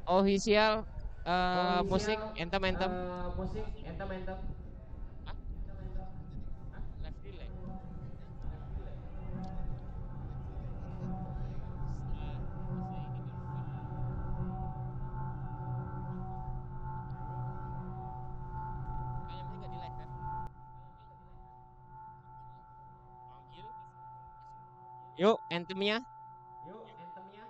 Official musik Official entem. musik entem. Ah, left delay. Kayaknya masih nggak di live kan? Panggil. Yuk, entemnya. Yuk entemnya.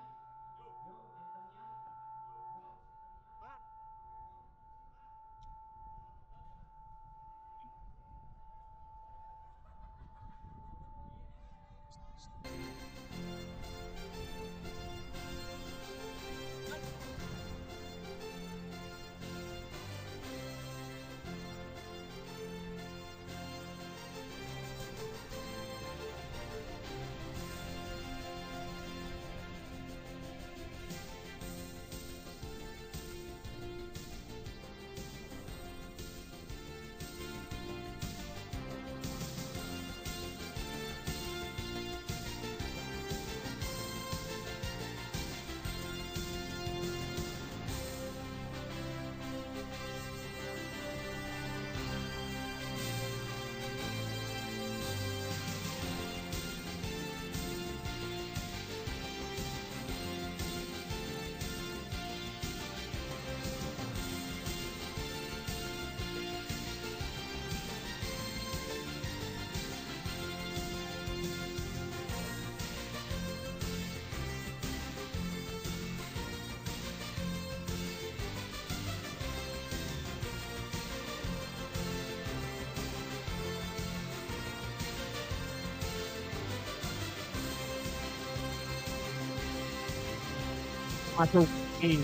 Masuk di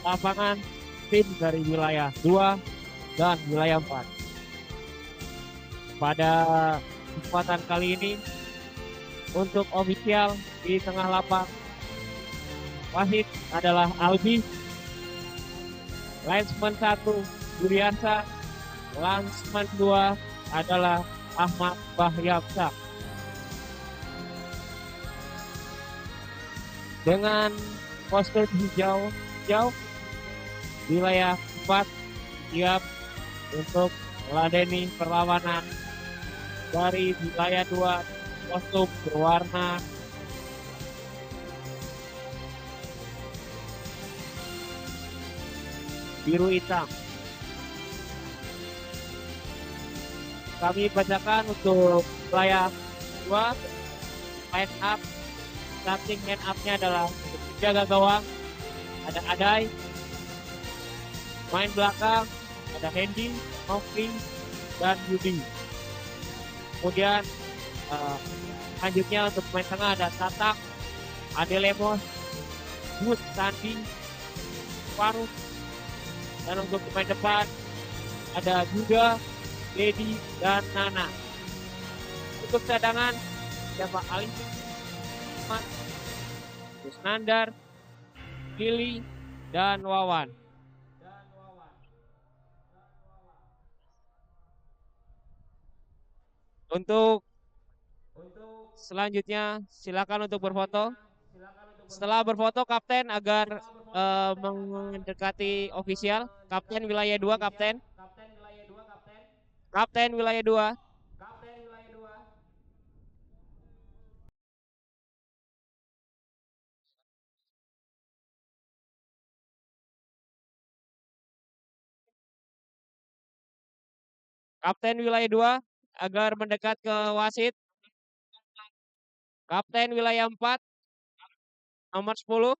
lapangan tim dari wilayah 2 dan wilayah 4. Pada kesempatan kali ini untuk official di tengah lapang wasit adalah Albi, linesman 1 Duriansa, linesman 2 adalah Ahmad Bahyapsa. Dengan poster hijau wilayah 4 siap untuk meladeni perlawanan dari wilayah 2 kostum berwarna biru hitam. Kami bacakan untuk wilayah 2 line up. Starting line up-nya adalah untuk penjaga gawang ada Adai, main belakang ada Hendy, Novi, dan Yudi. Kemudian selanjutnya untuk pemain tengah ada Tatak, Ade Lemos, Gus, Sandi, Faruk, dan untuk pemain depan ada Yuda, Dedi, dan Nana. Untuk cadangan siapa Ali, Gus Nandar, Lili, dan Wawan. Untuk selanjutnya silakan untuk berfoto. Setelah berfoto kapten agar mendekati official. Kapten wilayah 2 kapten. Kapten wilayah 2. Kapten wilayah 2 agar mendekat ke wasit. Kapten wilayah 4 nomor 10.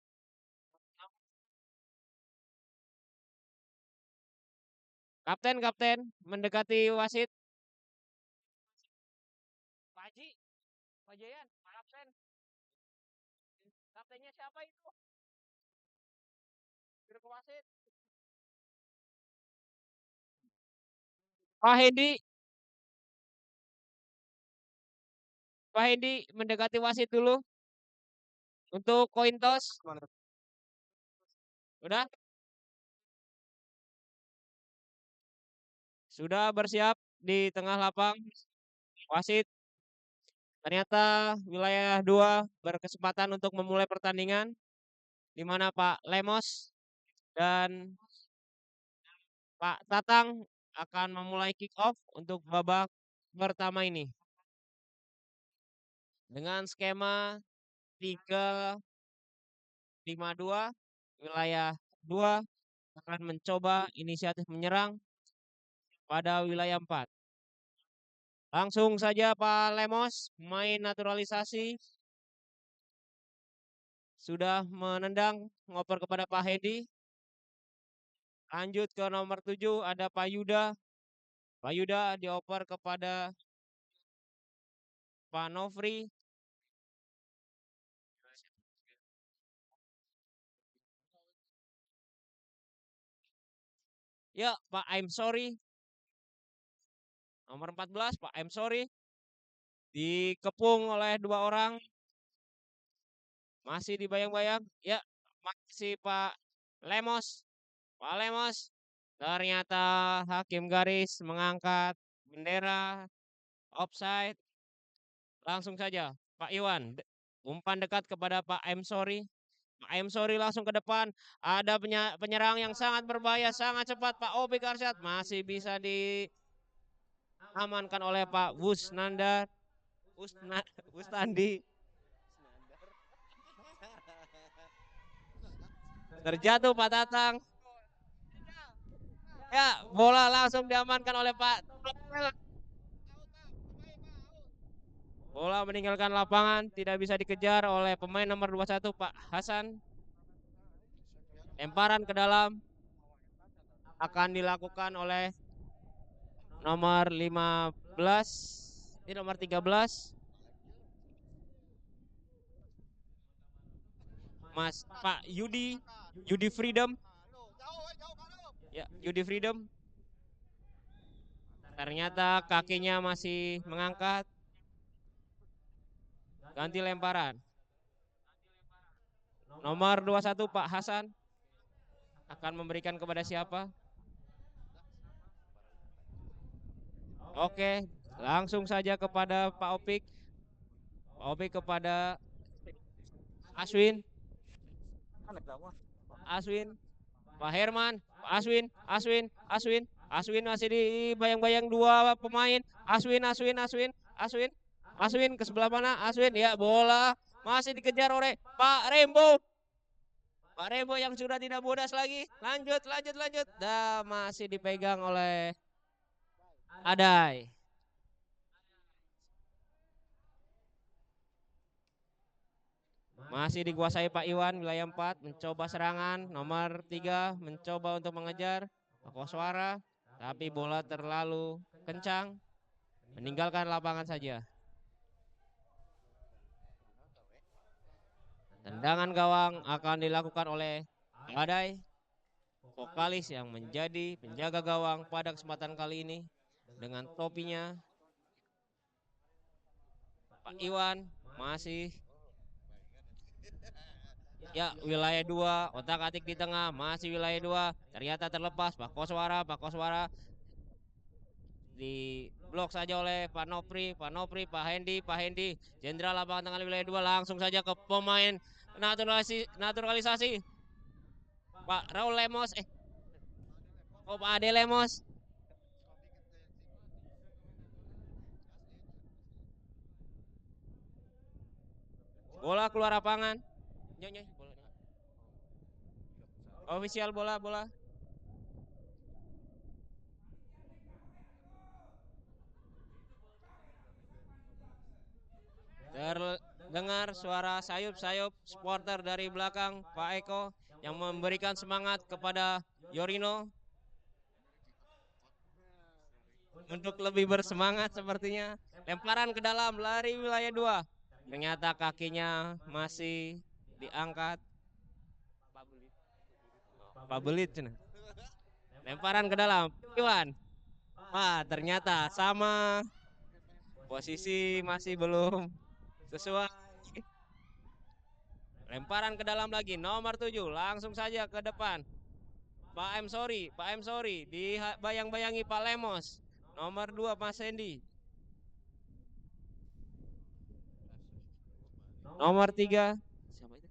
Kapten mendekati wasit. Paji, Pajayan, kapten. Kaptennya siapa itu? Ke wasit. Pak Hendi. Pak Hendi mendekati wasit dulu. Untuk koin toss. Udah? Sudah bersiap di tengah lapang. Wasit Ternyata wilayah 2 berkesempatan untuk memulai pertandingan di mana Pak Lemos dan Pak Tatang akan memulai kick off untuk babak pertama ini. Dengan skema 3-5-2, wilayah 2 akan mencoba inisiatif menyerang pada wilayah 4. Langsung saja Pak Lemos, pemain naturalisasi, sudah menendang, ngoper kepada Pak Hedi. Lanjut ke nomor 7 ada Pak Yuda. Pak Yuda dioper kepada Pak Nofri. Ya, Pak I'm sorry. Nomor 14 Pak I'm sorry. Dikepung oleh 2 orang. Masih dibayang-bayang. Ya, masih Pak Lemos. Pak Lemos. Ternyata hakim garis mengangkat bendera offside. Langsung saja Pak Iwan umpan dekat kepada Pak I'm sorry. Pak I'm sorry langsung ke depan. Ada penyerang yang sangat berbahaya, sangat cepat. Pak Opik Arsyad masih bisa diamankan oleh Pak Wusnandar. Wustandi. Terjatuh Pak Tatang. Ya, bola langsung diamankan oleh Pak. Bola meninggalkan lapangan, tidak bisa dikejar oleh pemain nomor 21 Pak Hasan. Lemparan ke dalam akan dilakukan oleh nomor 15, ini nomor 13. Mas Pak Yudi Freedom. Ya, Yudi Freedom. Ternyata kakinya masih mengangkat. Ganti lemparan. Nomor 21 Pak Hasan akan memberikan kepada siapa? Oke, langsung saja kepada Pak Opik. Pak Opik kepada Aswin. Pak Herman, Pak Aswin masih dibayang-bayang 2 pemain. Aswin ke sebelah mana? Aswin, ya, bola masih dikejar oleh Pak Rembo. Pak Rembo yang sudah tidak bodas lagi. Lanjut. Dan masih dipegang oleh Adai. Masih dikuasai Pak Iwan, wilayah 4, mencoba serangan. Nomor 3 mencoba untuk mengejar Pak Koswara, tapi bola terlalu kencang, meninggalkan lapangan saja. Tendangan gawang akan dilakukan oleh Adai, vokalis yang menjadi penjaga gawang pada kesempatan kali ini dengan topinya. Pak Iwan masih, ya, wilayah 2, otak-atik di tengah, masih wilayah 2. Ternyata terlepas Pak Koswara di blok saja oleh Pak Nopri, Pak Hendi, jenderal lapangan tengah wilayah 2, langsung saja ke pemain naturalisasi. Pak Raul Lemos, Pak Ade Lemos. Bola keluar lapangan. Ofisial bola. Terdengar suara sayup-sayup supporter dari belakang Pak Eko yang memberikan semangat kepada Yorino untuk lebih bersemangat sepertinya. Lemparan ke dalam, lari wilayah 2. Ternyata kakinya masih diangkat. Pak Belit. Lemparan ke dalam, Iwan. Ternyata sama. Posisi masih belum sesuai. Lemparan ke dalam lagi, nomor 7, langsung saja ke depan. Pak I'm sorry, dibayang-bayangi Pak Lemos. Nomor 2 Mas Hendy. Nomor 3 siapa itu?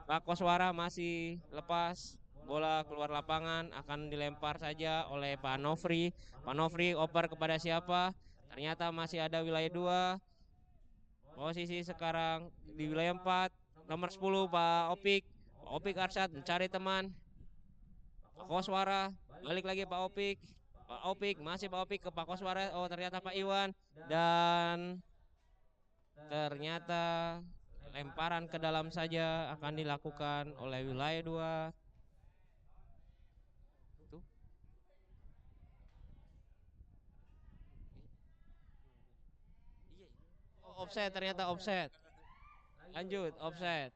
Pak Koswara masih lepas. Bola keluar lapangan akan dilempar saja oleh Pak Nofri. Pak Nofri oper kepada siapa? Ternyata masih ada wilayah 2. Posisi sekarang di wilayah 4. Nomor 10 Pak Opik. Pak Opik Arsyad mencari teman. Pak Koswara. Balik lagi Pak Opik. Pak Opik masih Pak Opik ke Pak Koswara. Oh ternyata Pak Iwan. Dan ternyata lemparan ke dalam saja akan dilakukan oleh wilayah 2. Tuh. Oh, offset ternyata offset. Lanjut offset.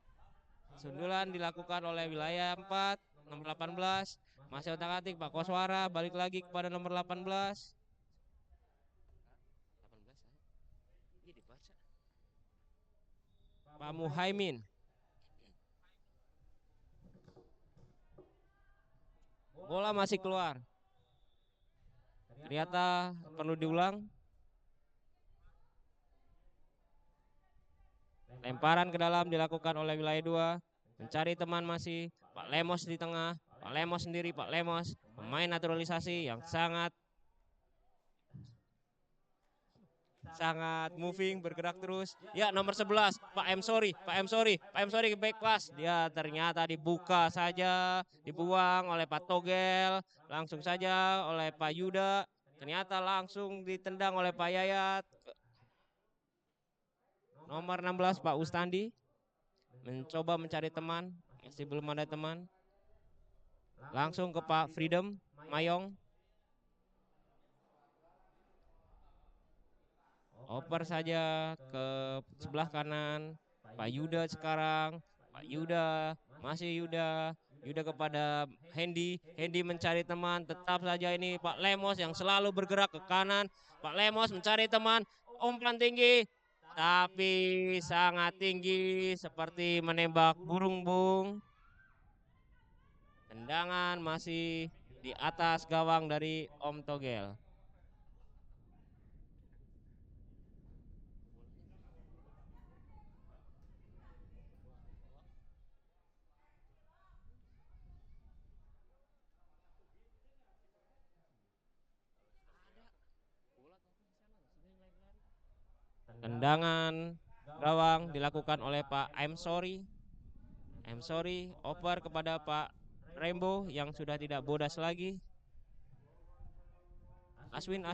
Sundulan dilakukan oleh wilayah 4, nomor 18. Masih otak-atik Pak Koswara, balik lagi kepada nomor 18. 18 iya dibaca. Pak Muhaimin. Bola masih keluar. Ternyata perlu diulang. Lemparan ke dalam dilakukan oleh wilayah 2. Mencari teman masih Pak Lemos di tengah. Pak Lemos sendiri, Pak Lemos. Pemain naturalisasi yang sangat moving, bergerak terus. Ya, nomor 11, Pak M. Sorry, Pak M. Sorry, Pak M. Sorry ke back pass. Dia ternyata dibuka saja, dibuang oleh Pak Togel, langsung saja oleh Pak Yuda. Ternyata langsung ditendang oleh Pak Yayat. Nomor 16, Pak Ustandi. Mencoba mencari teman, masih belum ada teman. Langsung ke Pak Freedom, Mayong. Oper saja ke sebelah kanan. Pak Yuda sekarang. Pak Yuda. Masih Yuda. Yuda kepada Hendy. Hendy mencari teman. Tetap saja ini Pak Lemos yang selalu bergerak ke kanan. Pak Lemos mencari teman. Umpan tinggi. Tapi sangat tinggi. Seperti menembak burung bung. Tendangan masih di atas gawang dari Om Togel. Tendangan gawang dilakukan oleh Pak I'm sorry. I'm sorry, oper kepada Pak Rainbow yang sudah tidak bodas lagi. Aswin.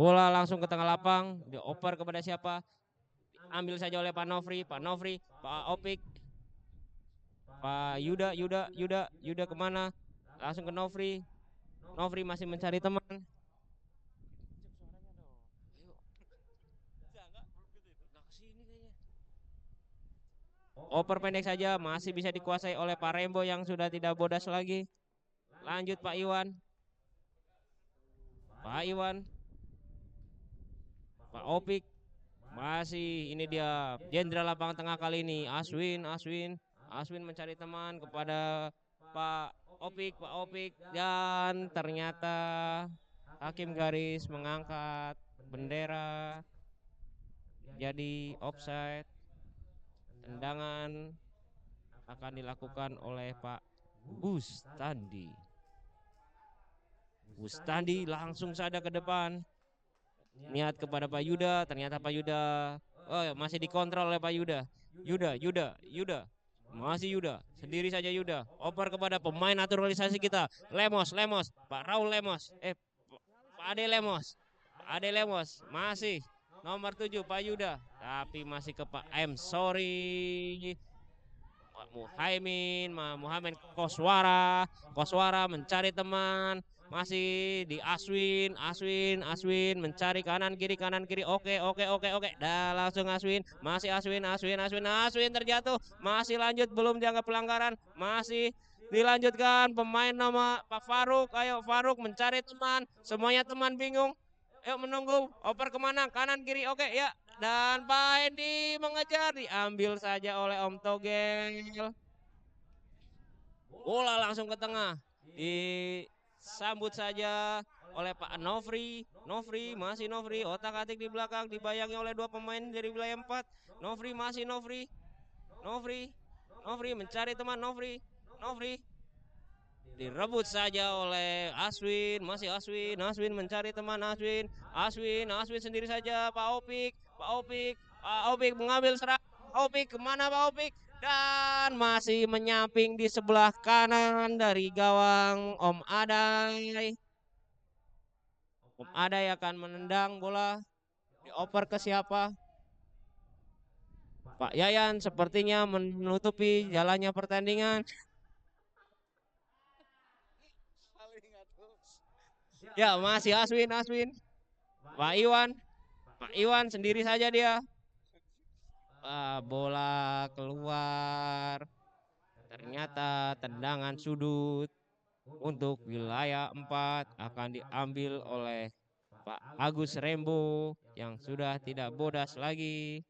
Bola langsung ke tengah lapang, dioper kepada siapa? Ambil saja oleh Pak Nofri, Pak Opik, Pak Yuda kemana? Langsung ke Nofri. Nofri masih mencari teman. Oper pendek saja masih bisa dikuasai oleh Pak Rembo yang sudah tidak bodas lagi. Lanjut Pak Iwan. Pak Opik. Masih ini dia jenderal lapangan tengah kali ini. Aswin mencari teman kepada Pak Opik dan ternyata hakim garis mengangkat bendera jadi offside. Tendangan akan dilakukan oleh Pak Bustandi. Bustandi langsung saja ke depan. Niat kepada Pak Yuda, ternyata Pak Yuda masih dikontrol oleh Pak Yuda. Yuda. Masih Yuda, sendiri saja Yuda. Oper kepada pemain naturalisasi kita, Lemos, Pak Raul Lemos. Pak Ade Lemos. Masih nomor 7 Pak Yuda, tapi masih ke Pak I'm sorry. Pak Muhaimin Koswara mencari teman. Masih di Aswin mencari kanan kiri. Oke. Dah langsung Aswin. Masih Aswin terjatuh. Masih lanjut, belum dianggap pelanggaran. Masih Dilanjutkan pemain nama Pak Faruk. Ayo Faruk mencari teman. Semuanya teman bingung. Ayo menunggu. Oper kemana? Kanan kiri. Oke ya. Dan Pak Hendi mengejar. Diambil saja oleh Om Togel. Bola langsung ke tengah. Disambut saja oleh Pak Nofri. Nofri masih Nofri. Otak-atik di belakang. Dibayangi oleh dua pemain dari wilayah 4. Nofri masih Nofri. Nofri. Nofri mencari teman Nofri. Nofri. Direbut saja oleh Aswin, masih Aswin, Aswin mencari teman Aswin, Aswin sendiri saja, Pak Opik, Pak Opik mengambil serang, Pak Opik kemana Pak Opik? Dan masih menyamping di sebelah kanan dari gawang Om Adai. Om Adai akan menendang bola, dioper ke siapa? Pak Yayan sepertinya menutupi jalannya pertandingan. Ya masih Aswin. Pak Iwan sendiri saja dia. Bola keluar. Ternyata tendangan sudut untuk wilayah 4 akan diambil oleh Pak Agus Rembo yang sudah tidak bodas lagi.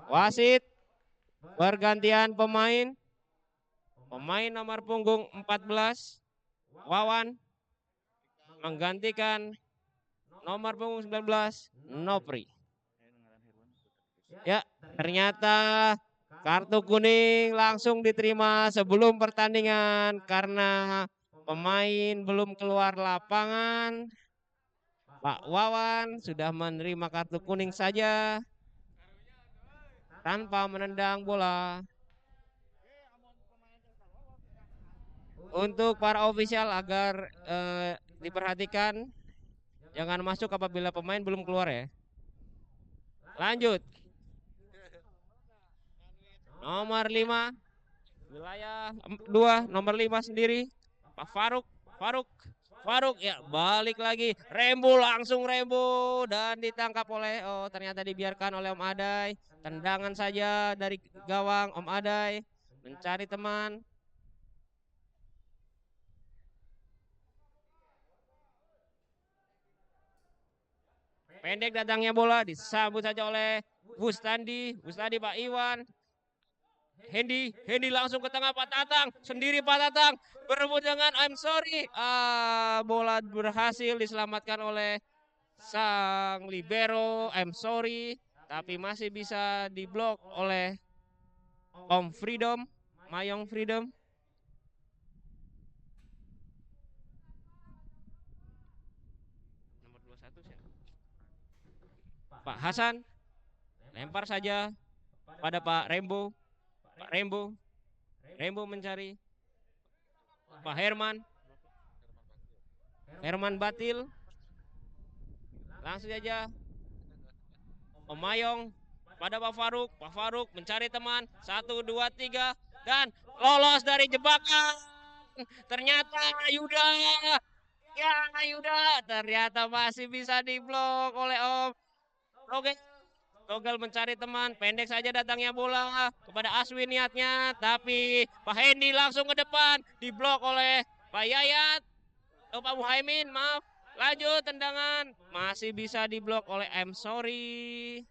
Wasit pergantian pemain. Pemain nomor punggung 14 Wawan menggantikan nomor punggung 19 Nopri. Ya, ternyata kartu kuning langsung diterima sebelum pertandingan karena pemain belum keluar lapangan. Pak Wawan sudah menerima kartu kuning saja tanpa menendang bola. Untuk para ofisial agar diperhatikan jangan masuk apabila pemain belum keluar ya. Lanjut. Nomor 5 wilayah 2 nomor 5 sendiri Pak Faruk ya balik lagi Rembo dan ditangkap oleh ternyata dibiarkan oleh Om Adai. Tendangan saja dari gawang Om Adai mencari teman. Pendek datangnya bola disambut saja oleh Bustandi Pak Iwan. Hendi langsung ke tengah Pak Tatang, sendiri Pak Tatang berebut dengan I'm sorry. Bola berhasil diselamatkan oleh sang libero I'm sorry, tapi masih bisa diblok oleh Om Freedom, Mayong Freedom. Nomor 21 siapa? Pak Hasan lempar saja pada Pak Rembo. Pak Rembo mencari Pak Herman Batil. Langsung saja Om Mayong pada Pak Faruk mencari teman 1, 2, 3 dan lolos dari jebakan. Ternyata Yuda ternyata masih bisa diblok oleh Om Togel mencari teman, pendek saja datangnya bola kepada Aswin niatnya, tapi Pak Hendi langsung ke depan, diblok oleh Pak Yayat, Pak Muhaimin, maaf. Lanjut tendangan, masih bisa diblok oleh I'm sorry.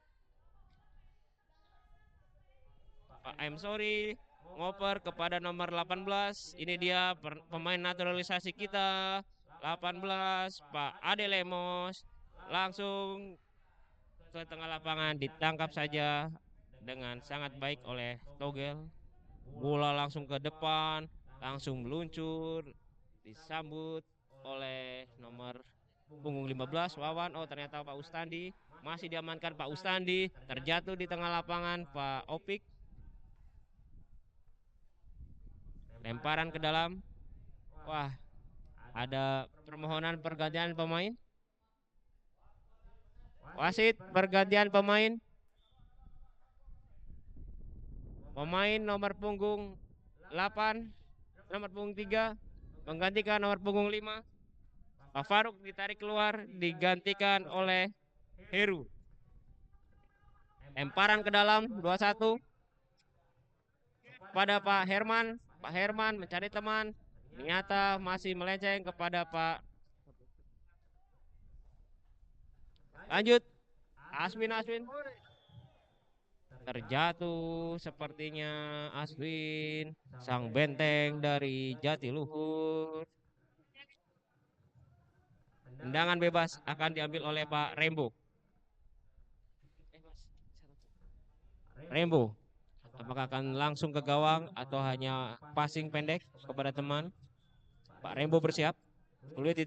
Pak I'm sorry ngoper kepada nomor 18. Ini dia pemain naturalisasi kita. 18 Pak Ade Lemos langsung ke tengah lapangan, ditangkap saja dengan sangat baik oleh Togel. Bola langsung ke depan, langsung meluncur, disambut oleh nomor punggung 15 Wawan. Ternyata Pak Ustandi, masih diamankan Pak Ustandi, terjatuh di tengah lapangan Pak Opik. Lemparan ke dalam. Wah, ada permohonan pergantian pemain. Wasit pergantian pemain. Pemain nomor punggung 8, nomor punggung 3 menggantikan nomor punggung 5. Pak Faruk ditarik keluar, digantikan oleh Heru. Lemparan ke dalam 21 kepada Pak Herman. Pak Herman mencari teman. Ternyata masih melenceng kepada Pak. Lanjut. Aswin. Terjatuh sepertinya Aswin. Sang benteng dari Jatiluhur. Tendangan bebas akan diambil oleh Pak Rembo. Rembo. Apakah akan langsung ke gawang atau hanya passing pendek kepada teman? Pak Rembo bersiap. Kulit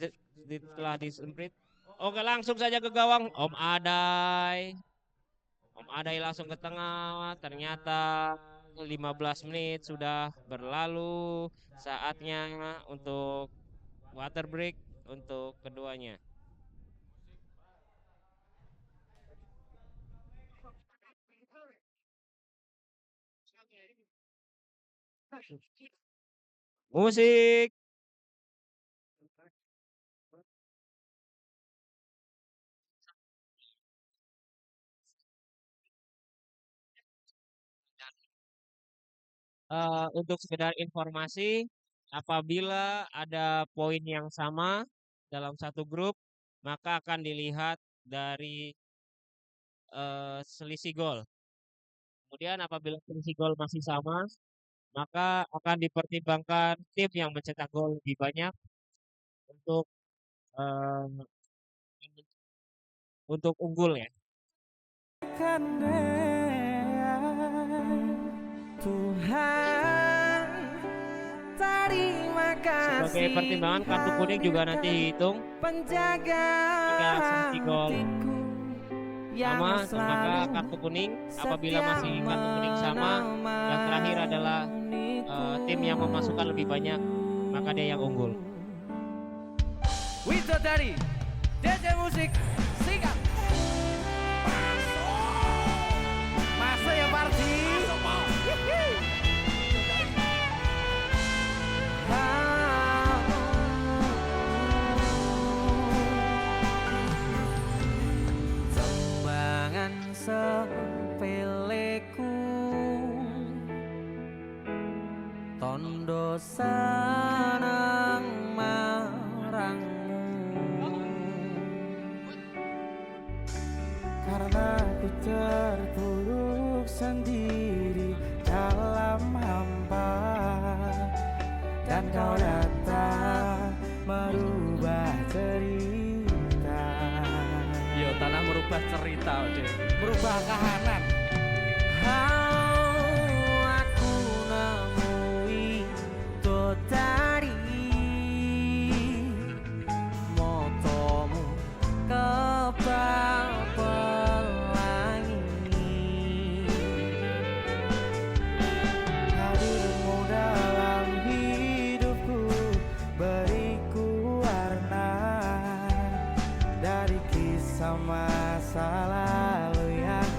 telah disemprit. Oke, langsung saja ke gawang. Om Adai. Om Adai langsung ke tengah. Ternyata 15 menit sudah berlalu. Saatnya untuk water break untuk keduanya. Musik. Untuk sekedar informasi, apabila ada poin yang sama dalam satu grup, maka akan dilihat dari selisih gol. Kemudian apabila selisih gol masih sama, maka akan dipertimbangkan tim yang mencetak gol lebih banyak untuk eh, untuk unggul ya. Tuhan, terima Sebagai kasih pertimbangan kartu kuning juga nanti dihitung. penjaga Jika selisih gol hatiku yang sama, maka selalu kartu kuning. Apabila setia masih kartu kuning sama, yang terakhir adalah tim yang memasukkan lebih banyak, maka dia yang unggul. Wito dari DJ Musik Sikat. Masuk ya Parti. Tembangan sepeleku tondo senang marangmu karena ku terpuruk sendiri dalam hampa dan kau datang merubah cerita. Yo, tanah merubah cerita, deh. Merubah kahanan. Aku nemui tadi motomu kebal pelangi. Hadirmu dalam hidupku beriku warna dari kisah masa lalu yang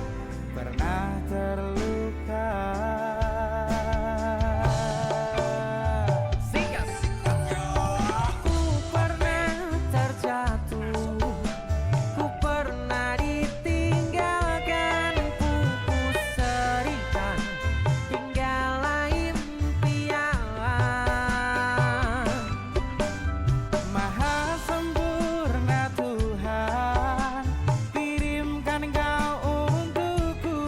pernah terluka. Ku pernah terjatuh, ku pernah ditinggalkan, ku serikan tinggallah impian. Maha sempurna Tuhan, kirimkan kau untukku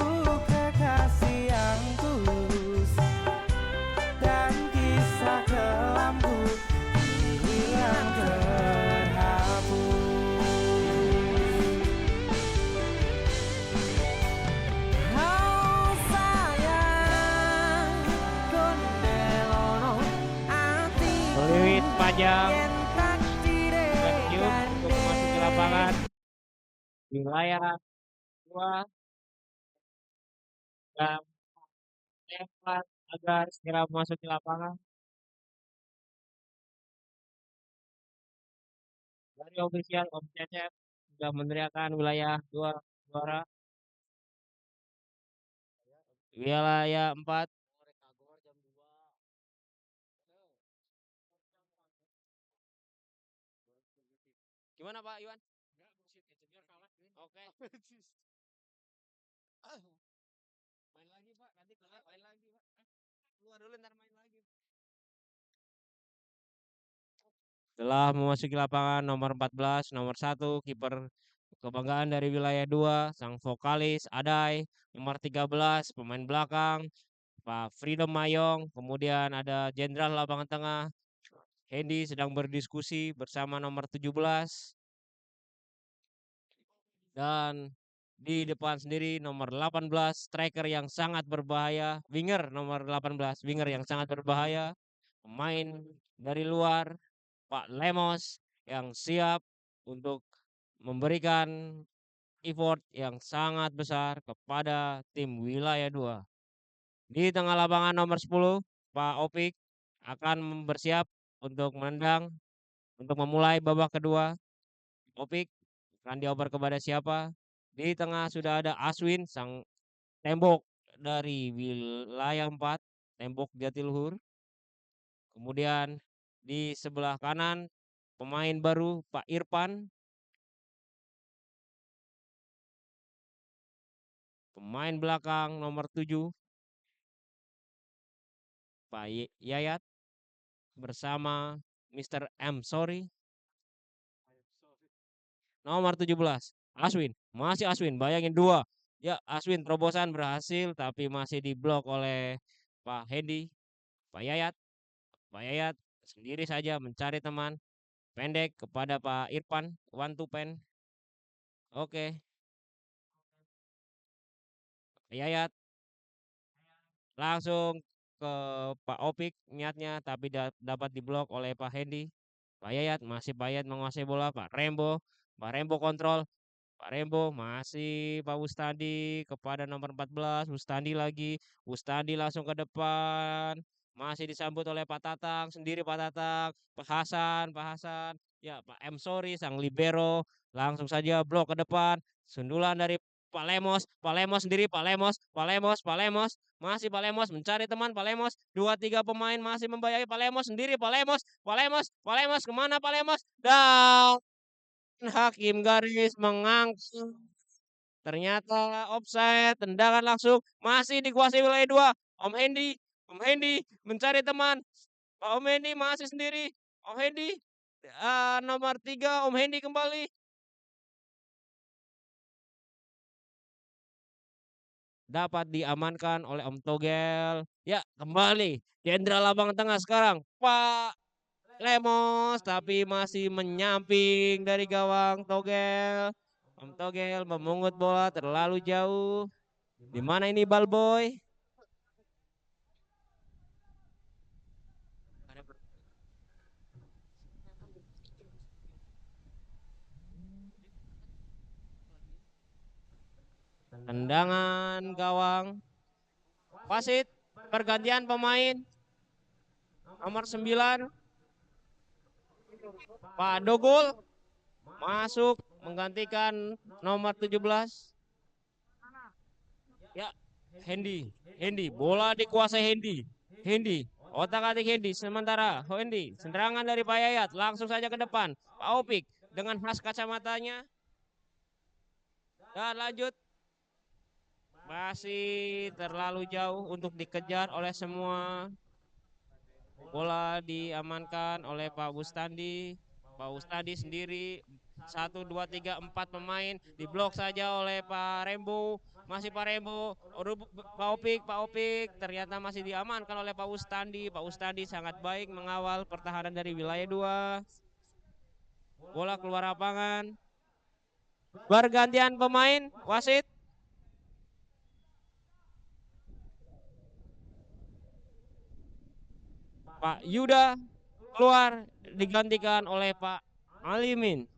kekasih yang tulus dan kisah kelamku hilang terhapus. Oh sayang, kondelono ati Peluit panjang yen tak tercium untuk memasuki lapangan. Wilayah 2 dan lempar agar segera memasuki lapangan. Dari ofisial Om Cecep sudah meneriakan wilayah 2 juara. Wilayah 4 gimana Pak Iwan? Oke. Main lagi Pak, nanti keluar main lagi Pak. Keluar dulu ntar main lagi. Setelah memasuki lapangan nomor 14, nomor 1 kiper kebanggaan dari wilayah 2, sang vokalis Adai, nomor 13 pemain belakang Pak Freedom Mayong, kemudian ada jenderal lapangan tengah Hendy sedang berdiskusi bersama nomor 17 dan di depan sendiri nomor 18 striker yang sangat berbahaya, winger nomor 18, winger yang sangat berbahaya, pemain dari luar Pak Lemos yang siap untuk memberikan effort yang sangat besar kepada tim wilayah 2. Di tengah lapangan nomor 10, Pak Opik akan bersiap untuk menendang untuk memulai babak kedua. Opik akan dioper kepada siapa? Di tengah sudah ada Aswin, sang tembok dari wilayah 4, tembok Jatiluhur. Kemudian di sebelah kanan pemain baru Pak Irfan. Pemain belakang nomor 7 Pak Yayat bersama Mr. M. Sorry. Nomor 17 Aswin, masih Aswin, bayangin 2. Ya, Aswin terobosan berhasil tapi masih diblok oleh Pak Hendy. Pak Yayat, Pak Yayat sendiri saja mencari teman pendek kepada Pak Irfan, one to pen. Oke, Pak Yayat langsung ke Pak Opik niatnya tapi dapat diblok oleh Pak Hendy. Pak Yayat masih Pak Yayat menguasai bola. Pak Rembo kontrol. Pak Rembo masih Pak Wustandi kepada nomor 14. Wustandi lagi. Wustandi langsung ke depan. Masih disambut oleh Pak Tatang. Sendiri Pak Tatang. Pak Hasan. Pak Hasan. Ya Pak M. Sorry sang libero. Langsung saja blok ke depan. Sundulan dari Pak Lemos. Pak Lemos sendiri. Pak Lemos. Pak Lemos. Pak Lemos. Masih Pak Lemos mencari teman Pak Lemos. 2-3 pemain masih membayai Pak Lemos sendiri. Pak Lemos. Pak Lemos. Pak Lemos kemana Pak Lemos? Dan hakim garis mengangkat. Ternyata offside, tendangan langsung masih dikuasai wilayah 2. Om Hendy mencari teman. Om Hendy masih sendiri. Om Hendy nomor 3 Om Hendy kembali. Dapat diamankan oleh Om Togel. Ya, kembali jenderal lapangan tengah sekarang Pak Lemos tapi masih menyamping dari gawang Togel. Om Togel memungut bola terlalu jauh. Di mana ini ball boy? Tendangan gawang. Wasit pergantian pemain. Nomor 9 Pak Dogol masuk menggantikan nomor 17. Ya, Hendy, bola dikuasai Hendy, otak-atik Hendy sementara Hendy, serangan dari Pak Yayat langsung saja ke depan. Pak Opik dengan khas kacamatanya. Dan lanjut. Masih terlalu jauh untuk dikejar oleh semua. Bola diamankan oleh Pak Bustandi. Pak Bustandi sendiri 1, 2, 3, 4 pemain diblok saja oleh Pak Rembo. Masih Pak Rembo, Pak Opik ternyata masih diamankan oleh Pak Bustandi. Pak Bustandi sangat baik mengawal pertahanan dari wilayah 2. Bola keluar lapangan. Pergantian pemain, wasit. Pak Yuda keluar digantikan oleh Pak Alimin.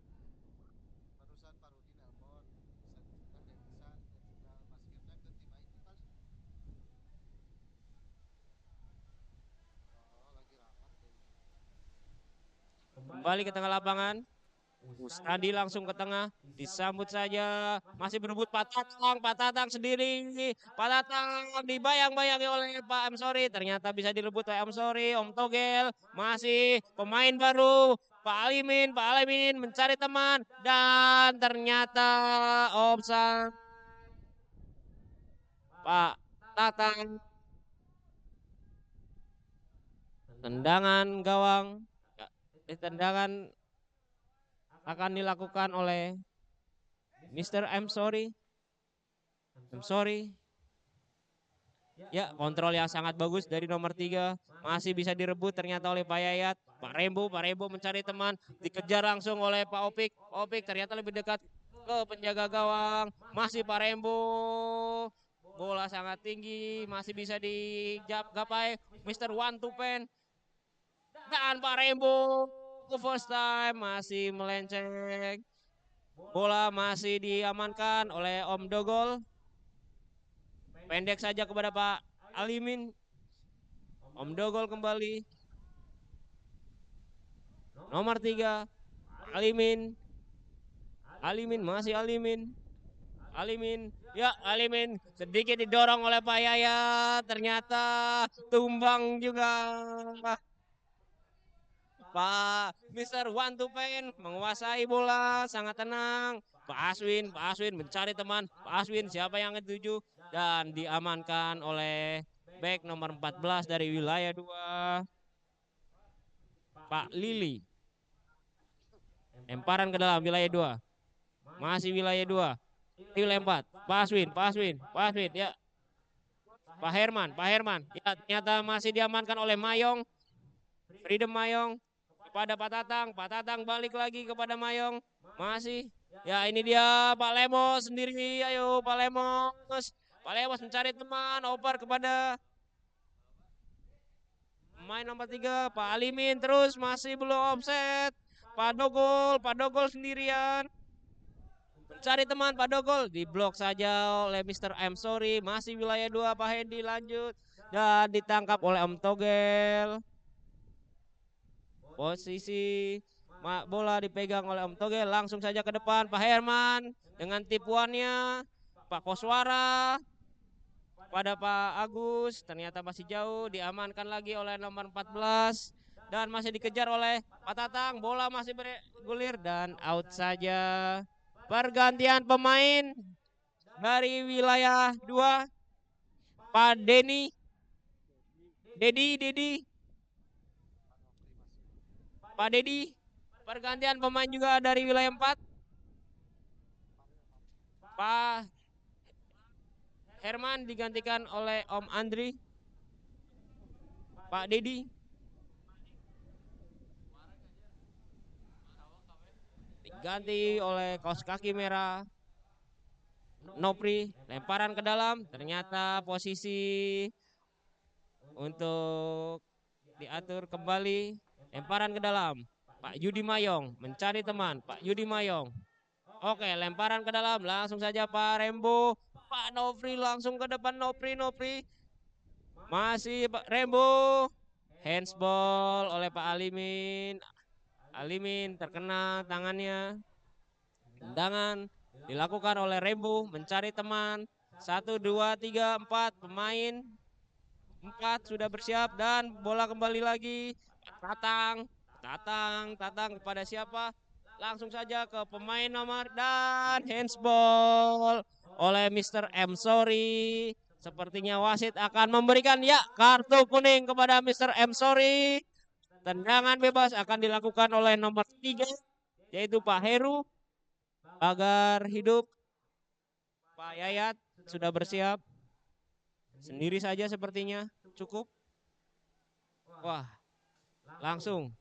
Kembali ke tengah lapangan. Bustandi langsung ke tengah, disambut saja, masih berebut Pak Tatang sendiri, Pak Tatang dibayang-bayangi oleh Pak M. Sorry, ternyata bisa direbut oleh M. Sorry, Om Togel, masih pemain baru, Pak Alimin mencari teman, dan ternyata offside. Pak Tatang. Tendangan gawang. Ya, tendangan akan dilakukan oleh Mr. I'm sorry. I'm sorry. Ya, kontrol yang sangat bagus dari nomor 3. Masih bisa direbut ternyata oleh Pak Yayat. Pak Rembo mencari teman. Dikejar langsung oleh Pak Opik. Opik ternyata lebih dekat ke penjaga gawang. Masih Pak Rembo. Bola sangat tinggi. Masih bisa digapai Mr. One to Pen. Dan Pak Rembo ke first time. Masih melenceng. Bola masih diamankan oleh Om Dogol. Pendek saja kepada Pak Alimin. Om Dogol kembali. Nomor 3. Alimin. Alimin masih Alimin. Alimin. Ya Alimin sedikit didorong oleh Pak Yaya. Ternyata tumbang juga. Pak Mr. One to Pen menguasai bola sangat tenang. Pak Aswin mencari teman. Pak Aswin siapa yang ketujuh dan diamankan oleh back nomor 14 dari wilayah 2. Pak Lili. Lemparan ke dalam wilayah 2. Masih wilayah 2. Dilempar. Pak Aswin ya. Pak Herman. Ya ternyata masih diamankan oleh Mayong. Freedom Mayong kepada Pak Tatang. Pak Tatang balik lagi kepada Mayong. Masih. Ya ini dia Pak Lemos sendiri. Ayo Pak Lemos. Pak Lemos mencari teman. Oper kepada pemain nomor 3. Pak Alimin terus masih belum offset. Pak Dogol sendirian. Mencari teman Pak Dogol. Diblok saja oleh Mr. I'm sorry. Masih wilayah 2 Pak Hedi lanjut. Dan ditangkap oleh Om Togel. Posisi bola dipegang oleh Om Togel. Langsung saja ke depan Pak Herman. Dengan tipuannya. Pak Koswara. Pada Pak Agus. Ternyata masih jauh. Diamankan lagi oleh nomor 14. Dan masih dikejar oleh Pak Tatang. Bola masih bergulir. Dan out saja. Pergantian pemain dari wilayah 2. Pak Dedi. Pak Dedi. Pergantian pemain juga dari wilayah 4. Pak Herman digantikan oleh Om Andri. Pak Dedi. Diganti oleh kaos kaki merah. Nopri. Lemparan ke dalam. Ternyata posisi untuk diatur kembali. Lemparan ke dalam. Pak Yudi Mayong mencari teman. Pak Yudi Mayong. Oke, lemparan ke dalam. Langsung saja Pak Rembo. Pak Nopri langsung ke depan. Nopri. Masih Pak Rembo. Handsball oleh Pak Alimin. Alimin terkena tangannya. Tendangan dilakukan oleh Rembo. Mencari teman. 1, 2, 3, 4 pemain. 4 sudah bersiap dan bola kembali lagi. Tatang kepada siapa? Langsung saja ke pemain nomor dan handsball oleh Mr. M. Sorry. Sepertinya wasit akan memberikan ya kartu kuning kepada Mr. M. Sorry. Tendangan bebas akan dilakukan oleh nomor 3 yaitu Pak Heru. Agar hidup. Pak Yayat sudah bersiap. Sendiri saja sepertinya cukup. Wah, langsung.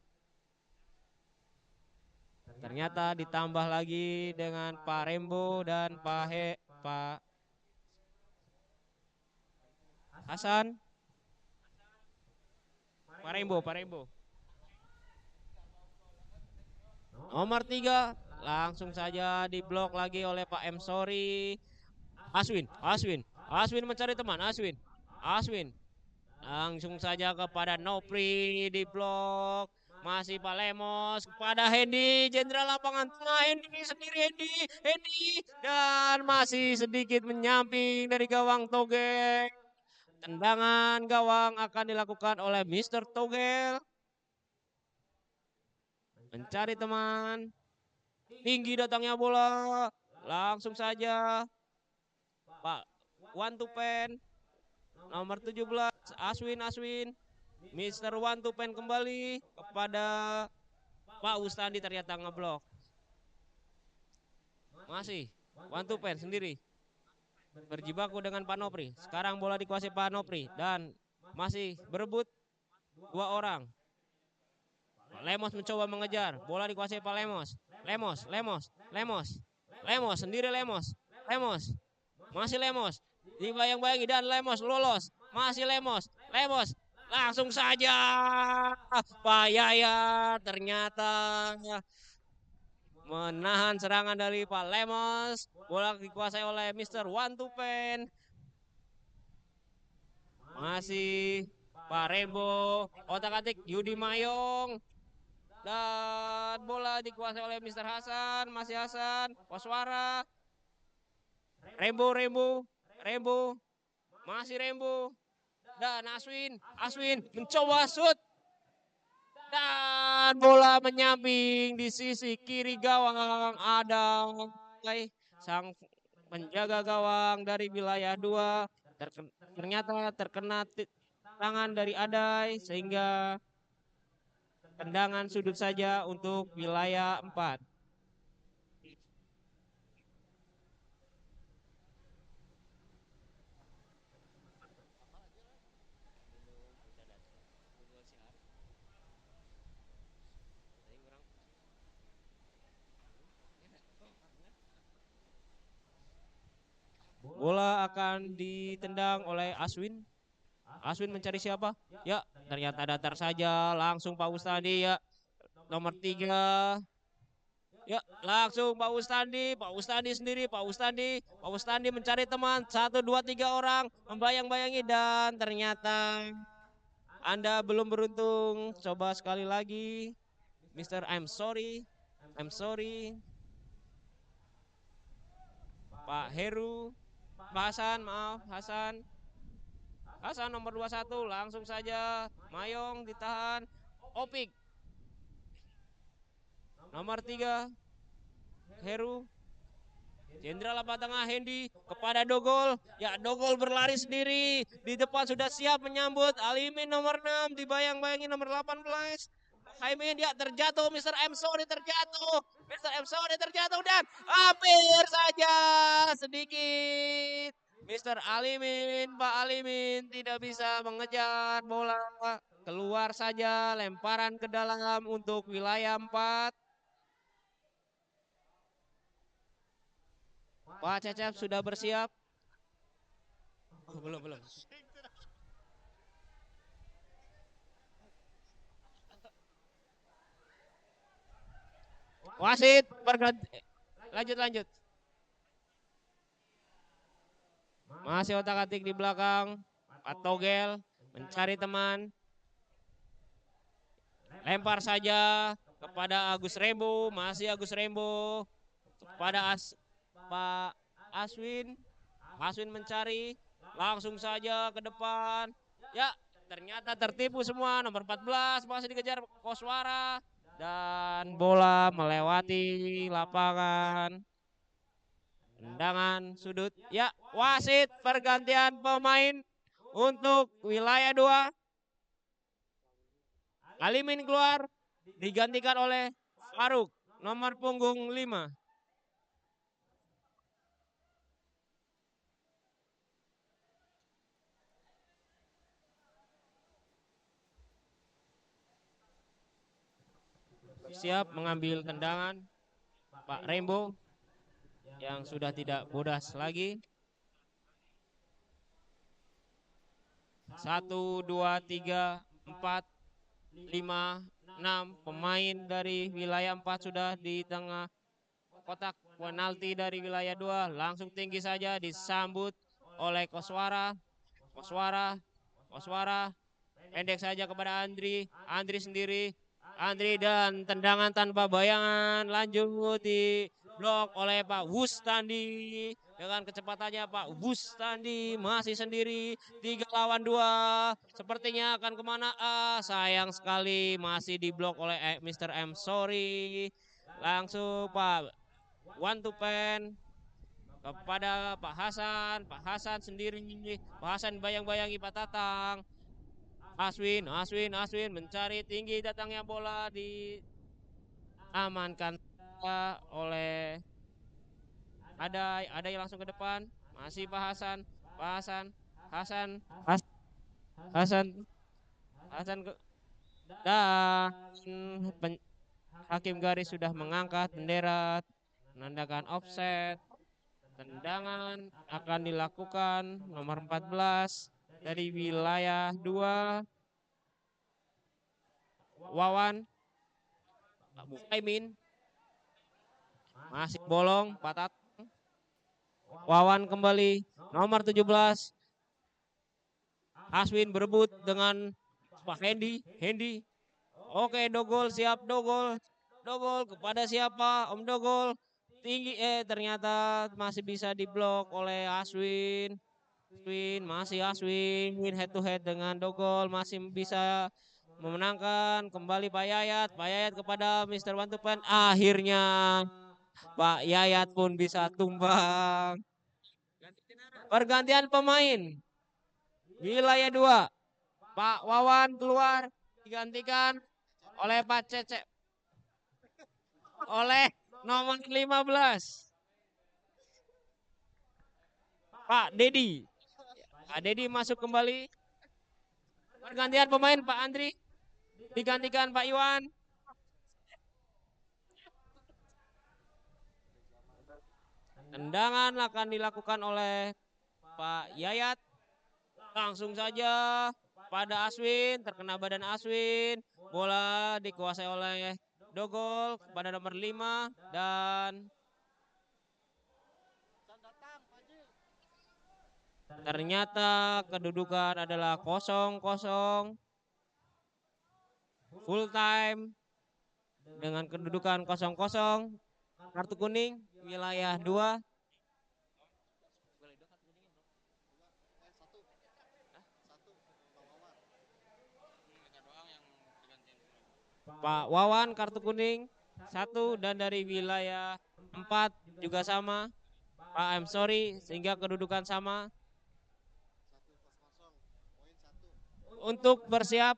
Ternyata ditambah lagi dengan Pak Rembo dan Pak Hasan. Pak Rembo. Nomor 3 langsung saja diblok lagi oleh Pak M. Sorry. Aswin mencari teman. Aswin. Langsung saja kepada Nopri diblok. Masih Pak Lemos kepada Hendy, jenderal lapangan tengah Hendy sendiri Hendy dan masih sedikit menyamping dari gawang Togel. Tendangan gawang akan dilakukan oleh Mr. Togel. Mencari teman. Tinggi datangnya bola. Langsung saja Pak One to pen. Nomor 17 Aswin. Mr. One to pen kembali kepada Pak Ustadi, ternyata ngeblok. Masih One to pen sendiri. Berjibaku dengan Pak Nopri. Sekarang bola dikuasai Pak Nopri dan masih berebut 2 orang. Pak Lemos mencoba mengejar. Bola dikuasai Pak Lemos. Lemos sendiri Lemos. Masih Lemos. Dibayang-bayangi dan Lemos lolos. Masih Lemos. Langsung saja Pak Yaya ternyata menahan serangan dari Pak Lemos. Bola dikuasai oleh Mr. One to pen. Masih Pak Rembo. Otak-atik Yudi Mayong. Dan bola dikuasai oleh Mr. Hasan. Masih Hasan. Koswara. Rembo. Masih Rembo. Dan Aswin mencoba shoot. Dan bola menyamping di sisi kiri gawang. Ada sang penjaga gawang dari wilayah 2. Ternyata terkena tangan dari Adai sehingga tendangan sudut saja untuk wilayah 4. Bola akan ditendang oleh Aswin. Aswin mencari siapa? Ya, ternyata datar saja. Langsung Pak Ustadi ya. Nomor 3. Ya, langsung Pak Ustadi sendiri. Pak Ustadi mencari teman. 1, 2, 3 orang. Membayang-bayangi dan ternyata Anda belum beruntung. Coba sekali lagi. Mr. I'm sorry. Pak Heru. Pak Hasan, maaf Hasan nomor 21 langsung saja Mayong ditahan. Opik nomor 3 Heru. Jenderal Lapangan Tengah Hendy kepada Dogol. Ya, Dogol berlari sendiri. Di depan sudah siap menyambut Alimin nomor 6. Dibayang-bayangi nomor 18. Haimin dia terjatuh. Mr. M. Sony terjatuh dan hampir saja sedikit. Mr. Alimin, Pak Alimin tidak bisa mengejar bola. Keluar saja, lemparan ke dalam untuk wilayah 4. Pak Cecep sudah bersiap? Oh, belum. Wasit berganti. Lanjut. Masih otak-atik di belakang. Pak Togel mencari teman. Lempar saja kepada Agus Rembo. Masih Agus Rembo. Kepada Pak Aswin. Aswin mencari. Langsung saja ke depan. Ya, ternyata tertipu semua. Nomor 14 masih dikejar Koswara. Dan bola melewati lapangan. Tendangan sudut. Ya, wasit pergantian pemain untuk wilayah 2. Alimin keluar. Digantikan oleh Faruk. Nomor punggung 5. Siap mengambil tendangan Pak Rembo yang sudah tidak bodas lagi. 1, 2, 3, 4, 5, 6 pemain dari wilayah 4 sudah di tengah kotak penalti dari wilayah 2. Langsung tinggi saja disambut oleh Koswara. Pendek saja kepada Andri sendiri. Dan tendangan tanpa bayangan lanjut di blok oleh Pak Wustandi. Dengan kecepatannya Pak Wustandi masih sendiri. 3 lawan 2. Sepertinya akan kemana? Sayang sekali masih diblok oleh Mr. M. Sorry. Langsung Pak One to pen. kepada Pak Hasan. Pak Hasan sendiri, Pak Hasan bayang-bayangi Pak Tatang. Aswin mencari tinggi, datangnya bola diamankan oleh ada yang langsung ke depan. Masih Pak Hasan. Hasan dan hakim garis sudah mengangkat bendera menandakan offset. Tendangan akan dilakukan nomor 14 dari wilayah 2. Wawan Muhaimin masih bolong, Pak Tatang. Wawan kembali nomor 17. Aswin berebut dengan Pak Hendi. Oke, Dogol siap, Dogol kepada siapa? Om Dogol tinggi, ternyata masih bisa diblok oleh Aswin. Masih Aswin head to head dengan Dogol, masih bisa memenangkan. Kembali Pak Yayat kepada Mr. Wantupan. Akhirnya Pak Yayat pun bisa tumbang. Pergantian pemain. Wilayah 2. Pak Wawan keluar, digantikan oleh Pak Cecep. Oleh nomor 15. Pak Dedi. Pak Dedi masuk kembali. Pergantian pemain Pak Andri. Digantikan Pak Iwan. Tendangan akan dilakukan oleh Pak Yayat. Langsung saja pada Aswin, terkena badan Aswin. Bola dikuasai oleh Dogol pada nomor 5 dan ternyata kedudukan adalah 0-0. Full time dengan kedudukan 0-0. Kartu kuning wilayah 2. Pak Wawan kartu kuning 1 dan dari wilayah 4 juga sama. Pak I'm sorry sehingga kedudukan sama. Untuk bersiap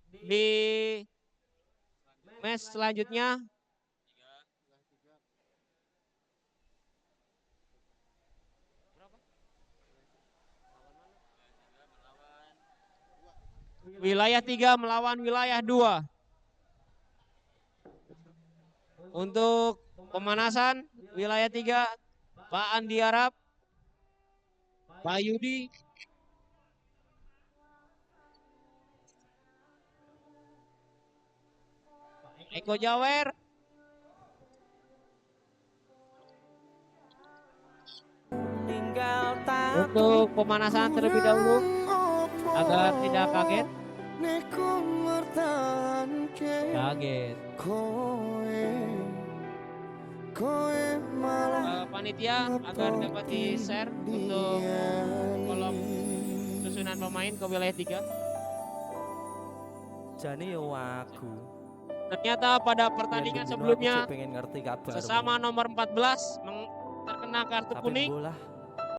di match selanjutnya. Wilayah 3 melawan wilayah 2. Untuk pemanasan wilayah 3 Pak Andi Arab, Pak Yudi, Eko Jawer, untuk pemanasan terlebih dahulu agar tidak kaget. Panitia agar dapat di-share untuk kolom susunan pemain ke wilayah 3. Jane yo aku. Ternyata pada pertandingan sebelumnya pengen ngerti kabar. sesama nomor 14 terkena kartu Tapi kuning. bola